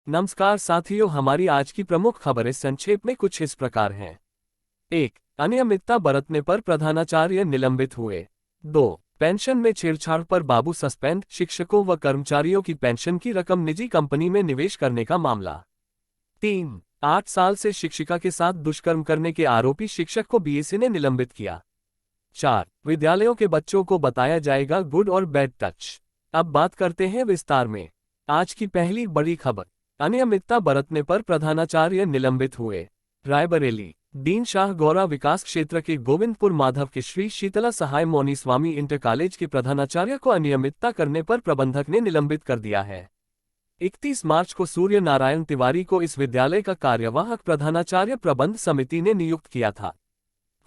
नमस्कार साथियों, हमारी आज की प्रमुख खबरें संक्षेप में कुछ इस प्रकार हैं। 1. अनियमितता बरतने पर प्रधानाचार्य निलंबित हुए। 2. पेंशन में छेड़छाड़ पर बाबू सस्पेंड, शिक्षकों व कर्मचारियों की पेंशन की रकम निजी कंपनी में निवेश करने का मामला। 3. 8 साल से शिक्षिका के साथ दुष्कर्म करने के आरोपी शिक्षक को बीएसई ने निलंबित किया। 4. विद्यालयों के बच्चों को बताया जाएगा गुड और बैड टच। अब बात करते हैं विस्तार में। आज की पहली बड़ी खबर, अनियमितता बरतने पर प्रधानाचार्य निलंबित हुए। रायबरेली, डीन शाह गौरा विकास क्षेत्र के गोविंदपुर माधव के श्री शीतला सहाय मौनी स्वामी इंटर कॉलेज के प्रधानाचार्य को अनियमितता करने पर प्रबंधक ने निलंबित कर दिया है। 31 मार्च को सूर्य नारायण तिवारी को इस विद्यालय का कार्यवाहक प्रधानाचार्य प्रबंध समिति ने नियुक्त किया था।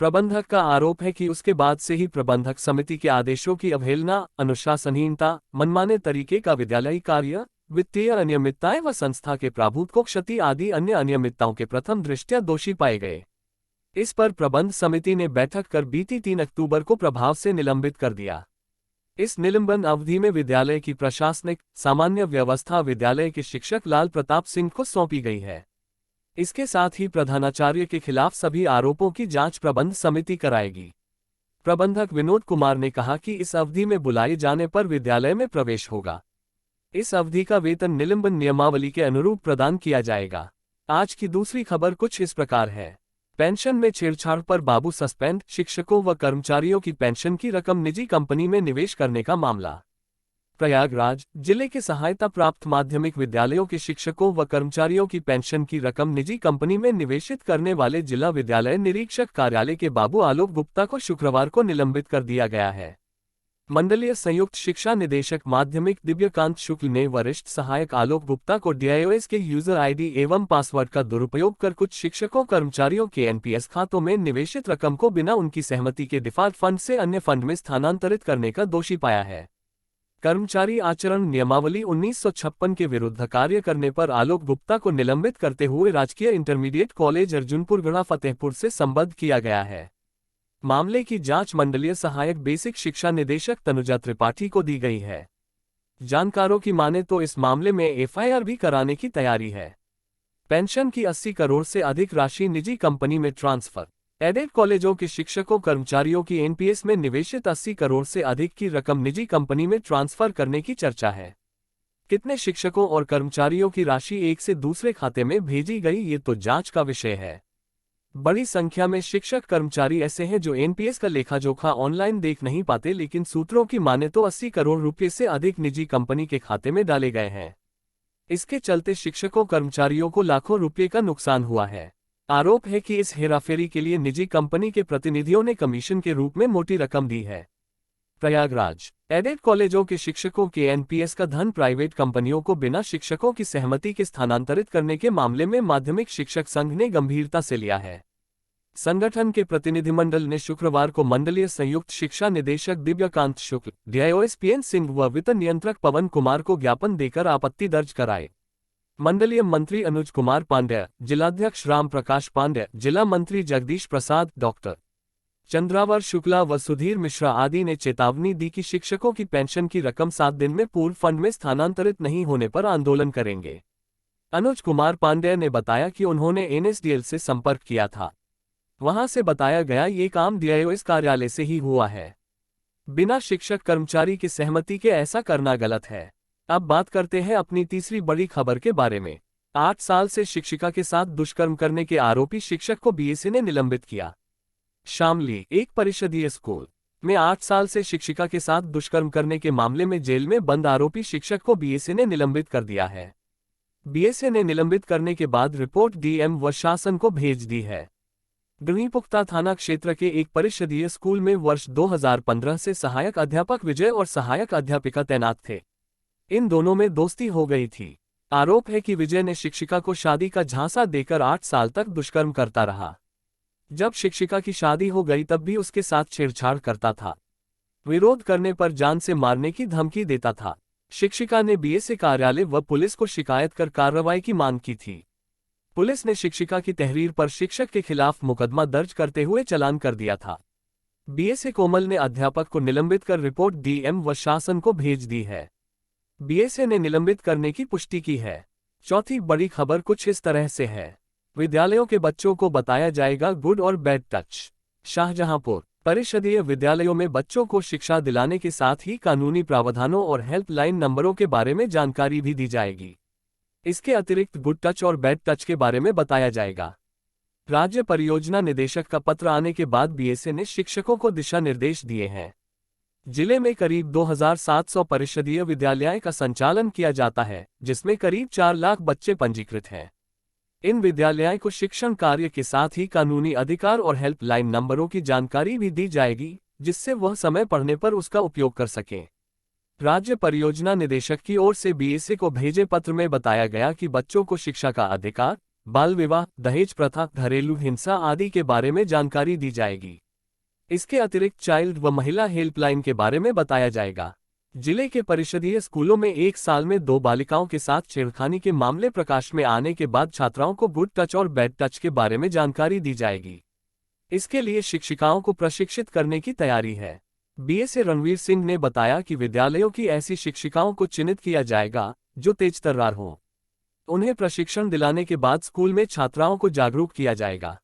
प्रबंधक का आरोप है कि उसके बाद से ही प्रबंधक समिति के आदेशों की अवहेलना, अनुशासनहीनता, मनमाने तरीके का विद्यालयी कार्य, वित्तीय अनियमितताएं व संस्था के प्राभूत को क्षति आदि अन्य अनियमितताओं के प्रथम दृष्टया दोषी पाए गए। इस पर प्रबंध समिति ने बैठक कर बीती 3 अक्टूबर को प्रभाव से निलंबित कर दिया। इस निलंबन अवधि में विद्यालय की प्रशासनिक सामान्य व्यवस्था विद्यालय के शिक्षक लाल प्रताप सिंह को सौंपी गई है। इसके साथ ही प्रधानाचार्य के खिलाफ सभी आरोपों की जांच प्रबंध समिति कराएगी। प्रबंधक विनोद कुमार ने कहा कि इस अवधि में बुलाए जाने पर विद्यालय में प्रवेश होगा। इस अवधि का वेतन निलंबन नियमावली के अनुरूप प्रदान किया जाएगा। आज की दूसरी खबर कुछ इस प्रकार है। पेंशन में छेड़छाड़ पर बाबू सस्पेंड, शिक्षकों व कर्मचारियों की पेंशन की रकम निजी कंपनी में निवेश करने का मामला। प्रयागराज जिले के सहायता प्राप्त माध्यमिक विद्यालयों के शिक्षकों व कर्मचारियों की पेंशन की रकम निजी कंपनी में निवेशित करने वाले जिला विद्यालय निरीक्षक कार्यालय के बाबू आलोक गुप्ता को शुक्रवार को निलंबित कर दिया गया है। मंडलीय संयुक्त शिक्षा निदेशक माध्यमिक दिव्यकांत शुक्ल ने वरिष्ठ सहायक आलोक गुप्ता को DIOS के यूजर आईडी एवं पासवर्ड का दुरुपयोग कर कुछ शिक्षकों कर्मचारियों के एनपीएस खातों में निवेशित रकम को बिना उनकी सहमति के डिफॉल्ट फंड से अन्य फंड में स्थानांतरित करने का दोषी पाया है। कर्मचारी आचरण नियमावली 1956 के विरुद्ध कार्य करने पर आलोक गुप्ता को निलंबित करते हुए राजकीय इंटरमीडिएट कॉलेज अर्जुनपुर गढ़ा फतेहपुर से संबद्ध किया गया है। मामले की जांच मंडलीय सहायक बेसिक शिक्षा निदेशक तनुजा त्रिपाठी को दी गई है। जानकारों की माने तो इस मामले में एफआईआर भी कराने की तैयारी है। पेंशन की 80 करोड़ से अधिक राशि निजी कंपनी में ट्रांसफर। एडेड कॉलेजों के शिक्षकों कर्मचारियों की एनपीएस में निवेशित 80 करोड़ से अधिक की रकम निजी कंपनी में ट्रांसफर करने की चर्चा है। कितने शिक्षकों और कर्मचारियों की राशि एक से दूसरे खाते में भेजी गई, ये तो जांच का विषय है। बड़ी संख्या में शिक्षक कर्मचारी ऐसे हैं जो एनपीएस का लेखा जोखा ऑनलाइन देख नहीं पाते, लेकिन सूत्रों की माने तो 80 करोड़ रुपए से अधिक निजी कंपनी के खाते में डाले गए हैं। इसके चलते शिक्षकों कर्मचारियों को लाखों रुपए का नुकसान हुआ है। आरोप है कि इस हेराफेरी के लिए निजी कंपनी के प्रतिनिधियों ने कमीशन के रूप में मोटी रकम दी है। प्रयागराज एडेड कॉलेजों के शिक्षकों के एनपीएस का धन प्राइवेट कंपनियों को बिना शिक्षकों की सहमति के स्थानांतरित करने के मामले में माध्यमिक शिक्षक संघ ने गंभीरता से लिया है। संगठन के प्रतिनिधिमंडल ने शुक्रवार को मंडलीय संयुक्त शिक्षा निदेशक दिव्यकांत शुक्ल, DIOS PN सिंह व वित्त नियंत्रक पवन कुमार को ज्ञापन देकर आपत्ति दर्ज कराई। मंडलीय मंत्री अनुज कुमार पांड्या, जिलाध्यक्ष राम प्रकाश पांड्या, जिला मंत्री जगदीश प्रसाद, डॉक्टर चंद्रावर शुक्ला व सुधीर मिश्रा आदि ने चेतावनी दी कि शिक्षकों की पेंशन की रकम 7 दिन में पूर्व फंड में स्थानांतरित नहीं होने पर आंदोलन करेंगे। अनुज कुमार पांड्या ने बताया कि उन्होंने NSDL से संपर्क किया था। वहां से बताया गया ये काम DIOS कार्यालय से ही हुआ है। बिना शिक्षक कर्मचारी की सहमति के ऐसा करना गलत है। अब बात करते हैं अपनी तीसरी बड़ी खबर के बारे में। 8 साल से शिक्षिका के साथ दुष्कर्म करने के आरोपी शिक्षक को बीएसई ने निलंबित किया। शामली एक परिषदीय स्कूल में 8 साल से शिक्षिका के साथ दुष्कर्म करने के मामले में जेल में बंद आरोपी शिक्षक को बीएसई ने निलंबित कर दिया है। बीएसई ने निलंबित करने के बाद रिपोर्ट डीएम व शासन को भेज दी है। गढ़ीपुख्ता थाना क्षेत्र के एक परिषदीय स्कूल में वर्ष 2015 से सहायक अध्यापक विजय और सहायक अध्यापिका तैनात थे। इन दोनों में दोस्ती हो गई थी। आरोप है कि विजय ने शिक्षिका को शादी का झांसा देकर 8 साल तक दुष्कर्म करता रहा। जब शिक्षिका की शादी हो गई तब भी उसके साथ छेड़छाड़ करता था। विरोध करने पर जान से मारने की धमकी देता था। शिक्षिका ने बीएसई कार्यालय व पुलिस को शिकायत कर कार्रवाई की मांग की थी। पुलिस ने शिक्षिका की तहरीर पर शिक्षक के खिलाफ मुकदमा दर्ज करते हुए चालान कर दिया था। बीएसई कोमल ने अध्यापक को निलंबित कर रिपोर्ट डीएम व शासन को भेज दी है। बीएसई ने निलंबित करने की पुष्टि की है। चौथी बड़ी खबर कुछ इस तरह से है। विद्यालयों के बच्चों को बताया जाएगा गुड और बैड टच। शाहजहांपुर परिषदीय विद्यालयों में बच्चों को शिक्षा दिलाने के साथ ही कानूनी प्रावधानों और हेल्पलाइन नंबरों के बारे में जानकारी भी दी जाएगी। इसके अतिरिक्त गुड टच और बैड टच के बारे में बताया जाएगा। राज्य परियोजना निदेशक का पत्र आने के बाद बीएसए ने शिक्षकों को दिशा निर्देश दिए हैं। जिले में करीब 2700 परिषदीय विद्यालयों का संचालन किया जाता है, जिसमें करीब 4 लाख बच्चे पंजीकृत हैं। इन विद्यालयों को शिक्षण कार्य के साथ ही कानूनी अधिकार और हेल्पलाइन नंबरों की जानकारी भी दी जाएगी, जिससे वह समय पड़ने पर उसका उपयोग कर सकें। राज्य परियोजना निदेशक की ओर से बीएसए को भेजे पत्र में बताया गया कि बच्चों को शिक्षा का अधिकार, बाल विवाह, दहेज प्रथा, घरेलू हिंसा आदि के बारे में जानकारी दी जाएगी। इसके अतिरिक्त चाइल्ड व महिला हेल्पलाइन के बारे में बताया जाएगा। जिले के परिषदीय स्कूलों में एक साल में 2 बालिकाओं के साथ छेड़खानी के मामले प्रकाश में आने के बाद छात्राओं को गुड टच और बैड टच के बारे में जानकारी दी जाएगी। इसके लिए शिक्षिकाओं को प्रशिक्षित करने की तैयारी है। बीएसए रणवीर सिंह ने बताया कि विद्यालयों की ऐसी शिक्षिकाओं को चिन्हित किया जाएगा जो तेजतर्रार हों। उन्हें प्रशिक्षण दिलाने के बाद स्कूल में छात्राओं को जागरूक किया जाएगा।